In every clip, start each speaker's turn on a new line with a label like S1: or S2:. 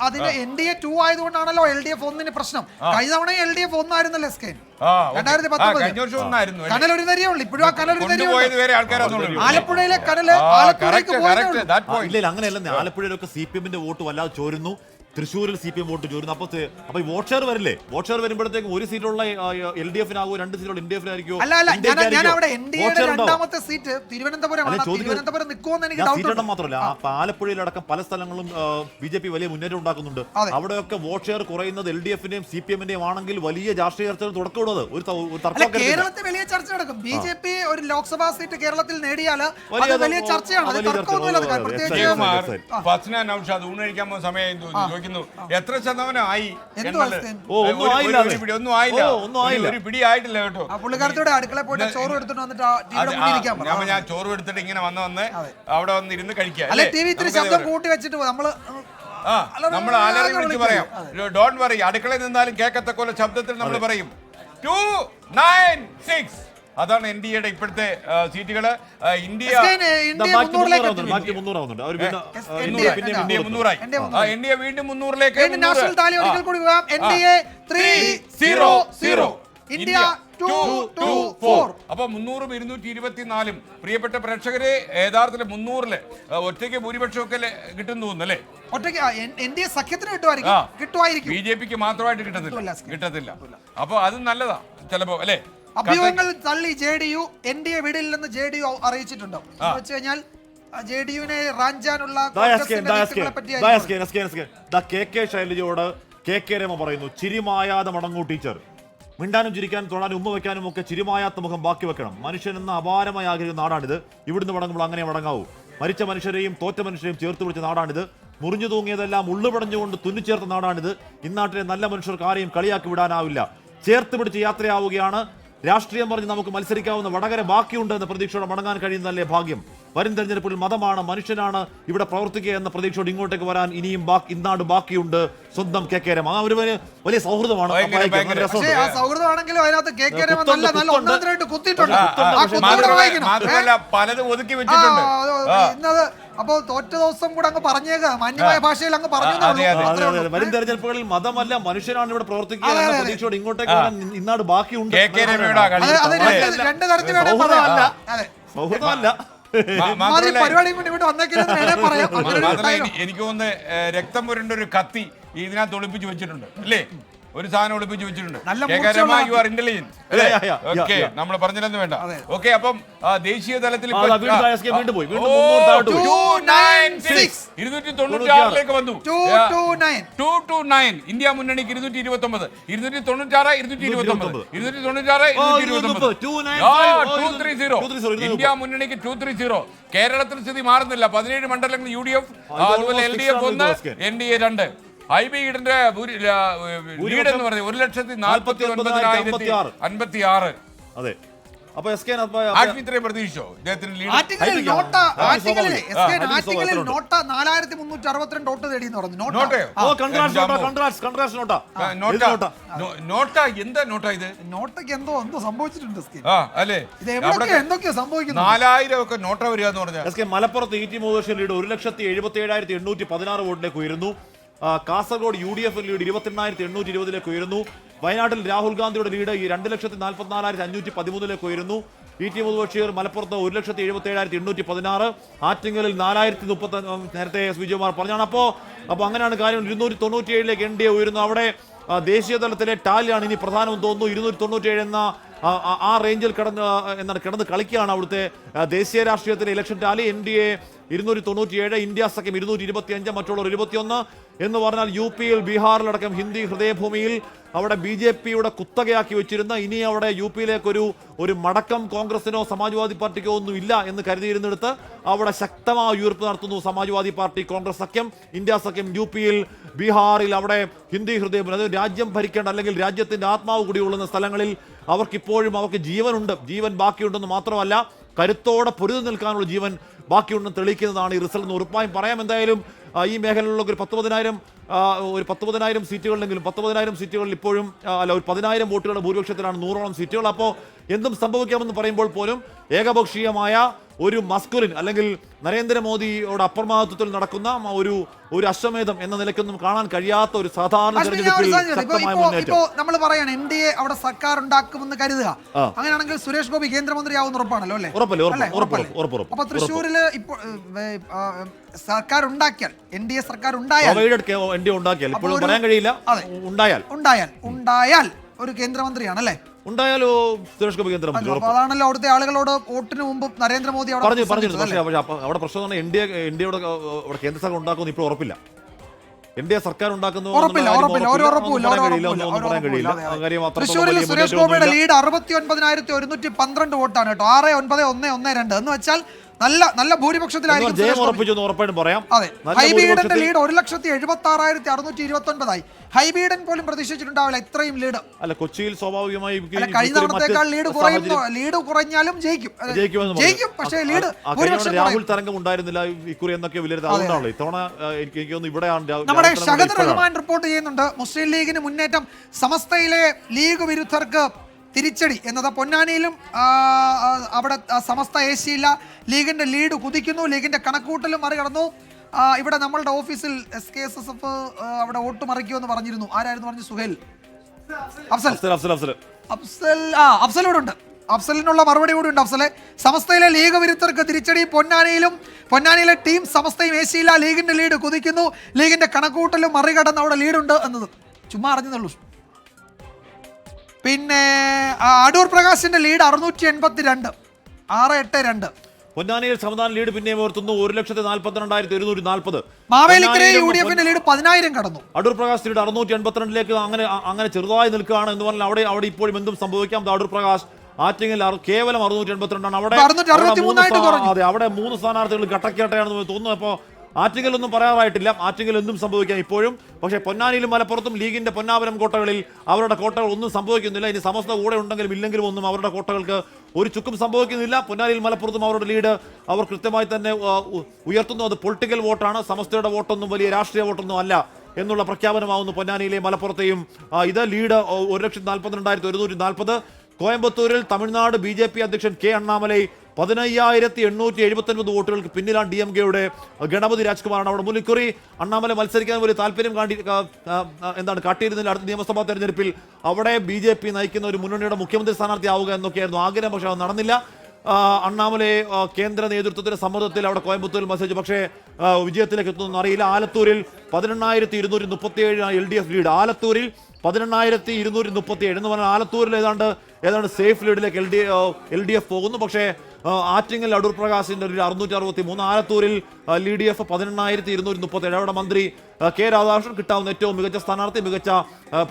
S1: അതിന് NDA 2 ആയതുകൊണ്ടാണല്ലോ LDF 1 പ്രശ്നം. കഴിഞ്ഞ തവണ LDF 1 ആയിരുന്നല്ലോ സ്കെയിൻ. 2019 കനൽ ഒരു തരിയേ ഉള്ളൂ. ഇപ്പോഴും ആ കനൽ ഒരു തരിയുള്ളൂ. ആലപ്പുഴയിലെ കനല് ആലപ്പുഴയിലേക്ക്
S2: ഇല്ല, അങ്ങനെയല്ല. ആലപ്പുഴയിലൊക്കെ CPM-ന്റെ വോട്ട് വല്ലാതെ ചോരുന്നു. തൃശ്ശൂരിൽ CPM വോട്ട് ചോരുന്നു. അപ്പൊ ഈ വോട്ട് ഷെയർ വരില്ലേ? വോട്ട് ഷെയർ വരുമ്പോഴത്തേക്കും ഒരു സീറ്റുള്ള LDF-നാകുമോ, 2 സീറ്റുള്ള NDF-നായിരിക്കുമോ?
S1: രണ്ടാമത്തെ സീറ്റ് തിരുവനന്തപുരം നിൽക്കുമെന്ന് എനിക്ക്
S2: സീറ്റെണ്ണം മാത്രമല്ല, ആലപ്പുഴയിലടക്കം പല സ്ഥലങ്ങളും BJP വലിയ മുന്നേറ്റം ഉണ്ടാക്കുന്നുണ്ട്. അവിടെയൊക്കെ വോട്ട് ഷെയർ കുറയുന്നത് LDF-ന്റെയും CPM-ന്റെയും ആണെങ്കിൽ വലിയ രാഷ്ട്രീയ ചർച്ചകൾ തുടക്കമിടുന്നത്
S1: കേരളത്തിൽ വലിയ ചർച്ച നടക്കും. BJP ഒരു ലോക്സഭാ സീറ്റ് കേരളത്തിൽ നേടിയാൽ വലിയ ചർച്ചയാണ്.
S3: എത്ര ശതമാനമായി?
S2: ഒന്നും ആയില്ല.
S3: ഒരു പിടി ആയിട്ടില്ല കേട്ടോ.
S1: പുള്ളിക്കാരത്തോടെ അടുക്കള പോയിട്ട് ചോറ് എടുത്തിട്ട് വന്നിട്ട്
S3: ഞാൻ ചോറ് എടുത്തിട്ട് ഇങ്ങനെ വന്ന് അവിടെ വന്ന് ഇരുന്ന് കഴിക്കാം.
S1: ശബ്ദം കൂട്ടി വെച്ചിട്ട് നമ്മള്
S3: നമ്മൾ ആലറി വിളിച്ച് പറയാം. ഡോണ്ട് വറി, അടുക്കളയിൽ നിന്നാലും കേൾക്കത്തക്കോലെ ശബ്ദത്തിൽ നമ്മൾ പറയും 296. അതാണ് NDA-യുടെ ഇപ്പോഴത്തെ സീറ്റുകള്. ഇന്ത്യ 300 വീണ്ടും 300ലേക്ക്.
S1: നാഷണൽ താലി ഒരിക്കൽ കൂടി പോകാം. NDA 300 India 224.
S3: അപ്പൊ 300 224. പ്രിയപ്പെട്ട പ്രേക്ഷകരെ, യഥാർത്ഥത്തിൽ 300-ല് ഒറ്റയ്ക്ക് ഭൂരിപക്ഷമൊക്കെ കിട്ടുന്നു തോന്നുന്നല്ലേ?
S1: ഒറ്റയ്ക്ക് NDA സഖ്യത്തിന് കിട്ടുമായിരിക്കും.
S3: BJP-ക്ക് മാത്രമായിട്ട് കിട്ടത്തില്ല. അപ്പൊ അത് നല്ലതാ ചിലപ്പോ അല്ലെ?
S1: അഭ്യൂഹങ്ങൾ തള്ളി JDU NDA വിടില്ലെന്ന് JDU അറിയിച്ചിട്ടുണ്ടോ വെച്ച് കഴിഞ്ഞാൽ JDU-നെ റാഞ്ചാനുള്ള
S2: ശൈലജയോട് KK രമ പറയുന്നു, ചിരിമായാതെ മടങ്ങൂ ടീച്ചർ. മിണ്ടാനും ചിരിക്കാനും തൊടാനും ഉമ്മ വെക്കാനും ഒക്കെ ചിരിമായാത്ത മുഖം ബാക്കി വെക്കണം. മനുഷ്യനെന്ന അപാരമായി ആഗ്രഹിക്കുന്ന നാടാണിത്. ഇവിടുന്ന് മടങ്ങുമ്പോൾ അങ്ങനെ മടങ്ങാവൂ. മരിച്ച മനുഷ്യരെയും തോറ്റ മനുഷ്യരെയും ചേർത്ത് പിടിച്ച നാടാണിത്. മുറിഞ്ഞു തൂങ്ങിയതെല്ലാം ഉള്ളുപടഞ്ഞുകൊണ്ട് തുന്നിച്ചേർത്ത നാടാണിത്. ഇന്നാട്ടിലെ നല്ല മനുഷ്യർക്ക് ആരെയും കളിയാക്കി വിടാനാവില്ല. ചേർത്ത് പിടിച്ച് യാത്രയാവുകയാണ്. രാഷ്ട്രീയം പറഞ്ഞ് നമുക്ക് മത്സരിക്കാവുന്ന വടകര ബാക്കിയുണ്ട് എന്ന പ്രതീക്ഷയോടെ മടങ്ങാൻ കഴിയുന്നതല്ലേ ഭാഗ്യം. വരും തെരഞ്ഞെടുപ്പിൽ മതമാണ്, മനുഷ്യനാണ് ഇവിടെ പ്രവർത്തിക്കുക എന്ന പ്രതീക്ഷയോട് ഇങ്ങോട്ടേക്ക് വരാൻ ഇനിയും ഇന്നാട് ബാക്കിയുണ്ട്. സ്വന്തം KK രമ. ആ ഒരു വലിയ സൗഹൃദമാണ്.
S3: പലതും ഒതുക്കി വെച്ചിട്ടുണ്ട്.
S1: അപ്പൊ തോറ്റ ദിവസം കൂടെ അങ്ങ് പറഞ്ഞേക്കാം, മാന്യമായ ഭാഷയിൽ അങ്ങ് പറഞ്ഞു.
S2: വരും തെരഞ്ഞെടുപ്പുകളിൽ മതമല്ല, മനുഷ്യനാണ് ഇവിടെ പ്രവർത്തിക്കുക എന്ന പ്രതീക്ഷയോട് ഇങ്ങോട്ടേക്ക് വരാൻ ഇന്നാട് ബാക്കിയുണ്ട്.
S1: രണ്ട് തരത്തിൽ
S2: സൗഹൃദമല്ല.
S3: എനിക്ക് തോന്നുന്നു രക്തം പുരണ്ട ഒരു കത്തി ഇതിനകത്ത് ഒളിപ്പിച്ച് വെച്ചിട്ടുണ്ട് അല്ലേ? ഒരു സാധനം ഒളിപ്പിച്ച് വെച്ചിട്ടുണ്ട്. നമ്മൾ പറഞ്ഞില്ലെന്ന് വേണ്ട. ഓക്കെ, അപ്പം ദേശീയ തലത്തിൽ 296ലേക്ക് വന്നു. 229 ഇന്ത്യ മുന്നണിക്ക് 229, 296, 229, 230 ഇന്ത്യ മുന്നണിക്ക് 230. കേരളത്തിൽ സ്ഥിതി മാറുന്നില്ല. 17 മണ്ഡലങ്ങൾ UDF, അതുപോലെ LDF 1, NDA 2. ഹൈബീഡിന്റെ ലീഡ് എന്ന് പറഞ്ഞത് 1,49,056.
S2: അതെ. അപ്പൊ
S3: ഇത്രയും പ്രതീക്ഷിച്ചോ ഇദ്ദേഹത്തിന് ലീഡ്?
S1: 4362 വോട്ട് നേടി എന്ന് പറഞ്ഞു.
S3: നോട്ട എന്താ നോട്ടാ ഇത്?
S1: നോട്ടയ്ക്ക് എന്തോ സംഭവിച്ചിട്ടുണ്ട്
S3: അല്ലേ?
S1: എന്തൊക്കെയോ സംഭവിക്കുന്നു.
S3: 4000 ഒക്കെ നോട്ട വരിക എന്ന് പറഞ്ഞാൽ
S2: മലപ്പുറത്ത് ET മുഹമ്മദ് ലീഡ് 1,77,816 വോട്ടിലേക്ക് ഉയരുന്നു. കാസർഗോഡ് UDF ലീഡ് 28,820ലേക്ക് ഉയരുന്നു. വയനാട്ടിൽ രാഹുൽ ഗാന്ധിയുടെ ലീഡ് 2,44,513ലേക്ക് ഉയരുന്നു. ET മുഹമ്മദ് മലപ്പുറത്ത് 1,77,816, ആറ്റിങ്ങലിൽ 4,030 നേരത്തെ S. വിജയകുമാർ പറഞ്ഞാണ്. അപ്പോൾ അങ്ങനെയാണ് കാര്യം. 297ലേക്ക് NDA ഉയരുന്നു. അവിടെ ദേശീയ തലത്തിലെ ടാലിയാണ് ഇനി പ്രധാനമെന്ന് തോന്നുന്നു. 297 എന്ന ആ റേഞ്ചിൽ കിടന്ന് കളിക്കുകയാണ് അവിടുത്തെ ദേശീയ രാഷ്ട്രീയത്തിലെ ഇലക്ഷൻ ടാലി. NDA 297, ഇന്ത്യ സഖ്യം 225, മറ്റുള്ളവർ 21 എന്ന് പറഞ്ഞാൽ UP-യിൽ ബീഹാറിലടക്കം ഹിന്ദി ഹൃദയഭൂമിയിൽ അവിടെ BJP-യുടെ കുത്തകയാക്കി വെച്ചിരുന്ന ഇനി അവിടെ UP-യിലേക്ക് ഒരു മടക്കം കോൺഗ്രസിനോ സമാജ്വാദി പാർട്ടിക്കോ ഒന്നും ഇല്ല എന്ന് കരുതിയിരുന്നിടത്ത് അവിടെ ശക്തമായ ഉയർപ്പ് നടത്തുന്നു സമാജ്വാദി പാർട്ടി കോൺഗ്രസ് സഖ്യം. ഇന്ത്യ സഖ്യം UP-യിൽ ബീഹാറിൽ അവിടെ ഹിന്ദി ഹൃദയഭൂമി, അതായത് രാജ്യം ഭരിക്കേണ്ട അല്ലെങ്കിൽ രാജ്യത്തിന്റെ ആത്മാവ് കൂടിയുള്ളുന്ന സ്ഥലങ്ങളിൽ അവർക്ക് ജീവനുണ്ട്, ജീവൻ ബാക്കിയുണ്ടെന്ന് മാത്രമല്ല കരുത്തോടെ പൊരുതി നിൽക്കാനുള്ള ജീവൻ ബാക്കിയുണ്ടെന്ന് തെളിയിക്കുന്നതാണ് ഈ റിസൾട്ട് എന്ന് ഉറപ്പായും പറയാം. എന്തായാലും ഈ മേഖലയിലുള്ള ഒരു 19,000 സീറ്റുകളിലെങ്കിലും 19,000 സീറ്റുകളിൽ ഇപ്പോഴും ഒരു 10,000 വോട്ടുകളുടെ ഭൂരിപക്ഷത്തിലാണ് 100ഓളം സീറ്റുകൾ. അപ്പോൾ എന്തും സംഭവിക്കാമെന്ന് പറയുമ്പോൾ പോലും ഏകപക്ഷീയമായ ഒരു മസ്കുലിൻ അല്ലെങ്കിൽ നരേന്ദ്രമോദിയോട് അപ്രമാദിത്വത്തിൽ നടക്കുന്ന ഒരു അശ്വമേധം എന്ന നിലയ്ക്കൊന്നും കാണാൻ കഴിയാത്ത ഒരു സാധാരണ തെരഞ്ഞെടുപ്പിൽ ശക്തമായ മുന്നേറ്റം.
S1: നമ്മൾ പറയാണ് NDA അവിടെ സർക്കാർ ഉണ്ടാക്കുമെന്ന് കരുതുക. അങ്ങനെയാണെങ്കിൽ സുരേഷ് ഗോപി കേന്ദ്രമന്ത്രിയാവുന്ന ഉറപ്പാണല്ലോ അല്ലേ?
S2: ഉറപ്പല്ലേ.
S1: അപ്പൊ തൃശ്ശൂരില് ഇപ്പോൾ സർക്കാർ ഉണ്ടാക്കിയാൽ NDA സർക്കാർ ഉണ്ടായാൽ
S2: ഇപ്പോഴും പറയാൻ കഴിയില്ല.
S1: ഉണ്ടായാൽ ഒരു കേന്ദ്രമന്ത്രിയാണ് അല്ലേ?
S2: ഉണ്ടായാലോ സുരേഷ് ഗോപി കേന്ദ്രമന്ത്രി.
S1: അതാണല്ലോ അവിടുത്തെ ആളുകളോട് വോട്ടിന് മുമ്പ് നരേന്ദ്രമോദി
S2: പറഞ്ഞു. അവിടെ പ്രശ്നം ഇന്ത്യയുടെ കേന്ദ്ര സർക്കാർ ഉണ്ടാക്കുമെന്ന് ഇപ്പോൾ ഉറപ്പില്ല. NDA സർക്കാർ ഉണ്ടാക്കുന്നു
S1: തൃശ്ശൂരിൽ സുരേഷ് ഗോപിയുടെ ലീഡ് 69,112 വോട്ടാണ് കേട്ടോ. 69,112 എന്ന് വെച്ചാൽ നല്ല ഭൂരിപക്ഷത്തിലായിരിക്കും
S2: പറയാം.
S1: ഹൈബീഡന്റെ ലീഡ് 1,76,629 ഹൈബീഡൻ പോലും പ്രതീക്ഷിച്ചിട്ടുണ്ടാവില്ല ഇത്രയും ലീഡ്.
S2: അല്ല, കൊച്ചിയിൽ സ്വാഭാവികമായി
S1: കഴിഞ്ഞ തവണത്തേക്കാൾ ലീഡ് കുറഞ്ഞാലും ജയിക്കും. പക്ഷേ ലീഡ്
S2: രാഹുൽ തരംഗം ഉണ്ടായിരുന്നില്ല ഇക്കുറി എന്നൊക്കെ വിലയിരുത്താവുന്നതാണല്ലോ. ഇത്തവണ എനിക്ക് തോന്നുന്നു ഇവിടെയാണ്.
S1: നമ്മുടെ ഷഹദ് റഹ്മാൻ റിപ്പോർട്ട് ചെയ്യുന്നുണ്ട്, മുസ്ലിം ലീഗിന് മുന്നേറ്റം, സമസ്തയിലെ ലീഗ് വിരുദ്ധർക്ക് തിരിച്ചടി എന്നത്. പൊന്നാനിയിലും അവിടെ സമസ്ത AC ലീഗിന്റെ ലീഡ് കുതിക്കുന്നു, ലീഗിന്റെ കണക്കൂട്ടലും മറികടന്നു. ഇവിടെ നമ്മളുടെ ഓഫീസിൽ SKSSF അവിടെ വോട്ട് മറിക്കുമെന്ന് പറഞ്ഞിരുന്നു. ആരായിരുന്നു പറഞ്ഞു? സുഹേൽ അഫ്സൽ ഇവിടെ ഉണ്ട്. അഫ്സലിനുള്ള മറുപടി കൂടി ഉണ്ട്. അഫ്സലെ, സമസ്തയിലെ ലീഗ് വിരുദ്ധർക്ക് തിരിച്ചടി, പൊന്നാനിയിലെ ടീം സമസ്തയും AC ലീഗിന്റെ ലീഡ് കുതിക്കുന്നു, ലീഗിന്റെ കണക്കൂട്ടലും മറികടന്ന് അവിടെ ലീഡുണ്ട് എന്നത് ചുമ്മാ അറിഞ്ഞുള്ളൂ. പിന്നെ അടൂർ പ്രകാശിന്റെ ലീഡ് 682 682.
S2: പൊന്നാനിയിൽ സമാധാന ലീഡ് പിന്നെ ഉയർത്തുന്നു 1,42,140.
S1: മാവേലിക്കരയിൽ UDFന്റെ ലീഡ് 10,000 കടന്നു.
S2: അടൂർ പ്രകാശ് ലീഡ് 682 അങ്ങനെ ചെറുതായി നിൽക്കുകയാണ് എന്ന് പറഞ്ഞാൽ അവിടെ ഇപ്പോഴും എന്തും സംഭവിക്കാം. അടൂർ പ്രകാശ് ആറ്റിങ്ങിൽ കേവലം 682 ആണ്. അവിടെ 3 സ്ഥാനാർത്ഥികൾ ഘട്ടക്കേട്ടയാണെന്ന് തോന്നുന്നു. അപ്പോൾ ആറ്റിങ്ങലൊന്നും പറയാറായിട്ടില്ല. ആറ്റിങ്ങൽ എന്തും സംഭവിക്കാം ഇപ്പോഴും. പക്ഷേ പൊന്നാനിയിലും മലപ്പുറത്തും ലീഗിന്റെ പൊന്നാപുരം കോട്ടകളിൽ അവരുടെ കോട്ടകൾ ഒന്നും സംഭവിക്കുന്നില്ല. ഇനി സമസ്ത കൂടെ ഉണ്ടെങ്കിലും ഇല്ലെങ്കിലും ഒന്നും അവരുടെ കോട്ടകൾക്ക് ഒരു ചുക്കും സംഭവിക്കുന്നില്ല. പൊന്നാനിയിൽ മലപ്പുറത്തും അവരുടെ ലീഡ് അവർ കൃത്യമായി തന്നെ ഉയർത്തുന്നു. അത് പൊളിറ്റിക്കൽ വോട്ടാണ്, സമസ്തയുടെ വോട്ടൊന്നും വലിയ രാഷ്ട്രീയ വോട്ടൊന്നും അല്ല എന്നുള്ള പ്രഖ്യാപനമാവുന്നു പൊന്നാനിയിലെയും മലപ്പുറത്തെയും. ഇത് ലീഡ് 1,42,140. കോയമ്പത്തൂരിൽ തമിഴ്നാട് BJP അധ്യക്ഷൻ K അണ്ണാമലൈ 15,879 വോട്ടുകൾക്ക് പിന്നിലാണ് DMKയുടെ ഗണപതി രാജ്കുമാറാണ് അവിടെ മുന്നിൽ. ഇക്കുറി അണ്ണാമല മത്സരിക്കാൻ വലിയ താല്പര്യം കാട്ടിയിരുന്നില്ല. അടുത്ത നിയമസഭാ തെരഞ്ഞെടുപ്പിൽ അവിടെ BJP നയിക്കുന്ന ഒരു മുന്നണിയുടെ മുഖ്യമന്ത്രി സ്ഥാനാർത്ഥിയാവുക എന്നൊക്കെയായിരുന്നു ആഗ്രഹം. പക്ഷേ അത് നടന്നില്ല. അണ്ണാമലയെ കേന്ദ്ര നേതൃത്വത്തിന്റെ സമ്മർദ്ദത്തിൽ അവിടെ കോയമ്പത്തൂരിൽ മത്സരിച്ചു. പക്ഷേ വിജയത്തിലേക്ക് എത്തുന്നൊന്നും അറിയില്ല. ആലത്തൂരിൽ 18,237 LDF ലീഡ്. ആലത്തൂരിൽ 18,237 എന്ന് പറഞ്ഞാൽ ആലത്തൂരിൽ ഏതാണ്ട് സേഫ് ലീഡിലേക്ക് LDF പോകുന്നു. പക്ഷേ ആറ്റിങ്ങൽ അടൂർ പ്രകാശിന്റെ ഒരു 663. ആലത്തൂരിൽ LDF 18,237. അവിടെ മന്ത്രി K രാധാകൃഷ്ണൻ കിട്ടാവുന്ന ഏറ്റവും മികച്ച സ്ഥാനാർത്ഥി, മികച്ച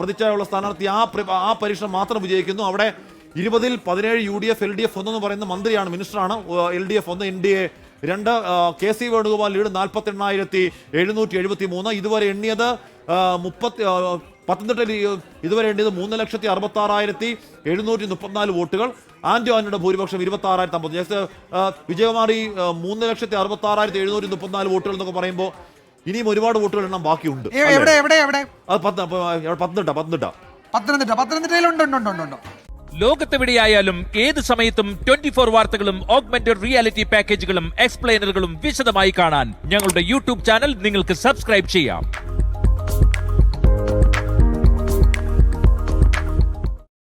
S2: പ്രതിച്ഛായുള്ള സ്ഥാനാർത്ഥി. ആ പരീക്ഷണം മാത്രം വിജയിക്കുന്നു. അവിടെ 20-ൽ 17 UDF LDF 1 എന്ന് പറയുന്ന മന്ത്രിയാണ്, മിനിസ്റ്ററാണ്. LDF 1 NDA 2. KC Venugopal lead 48,773. ഇതുവരെ എണ്ണിയത് പത്തനംതിട്ടയിൽ ഇതുവരെ എണ്ണിയത് 3,66,734 വോട്ടുകൾ. ആന്റോ ആന്റണിയുടെ ഭൂരിപക്ഷം 26,050. വിജയകുമാറി 3,66,734 വോട്ടുകൾ എന്നൊക്കെ പറയുമ്പോൾ ഇനിയും ഒരുപാട് വോട്ടുകൾ എണ്ണം ബാക്കിയുണ്ട്.
S1: പത്തനംതിട്ടയിലുണ്ട്.
S4: ലോകത്തെവിടെയായാലും ഏത് സമയത്തും 24 വാർത്തകളും ഓഗ്മെന്റഡ് റിയാലിറ്റി പാക്കേജുകളും എക്സ്പ്ലെയിനറുകളും വിശദമായി കാണാൻ ഞങ്ങളുടെ YouTube ചാനൽ നിങ്ങൾക്ക് സബ്സ്ക്രൈബ് ചെയ്യാം.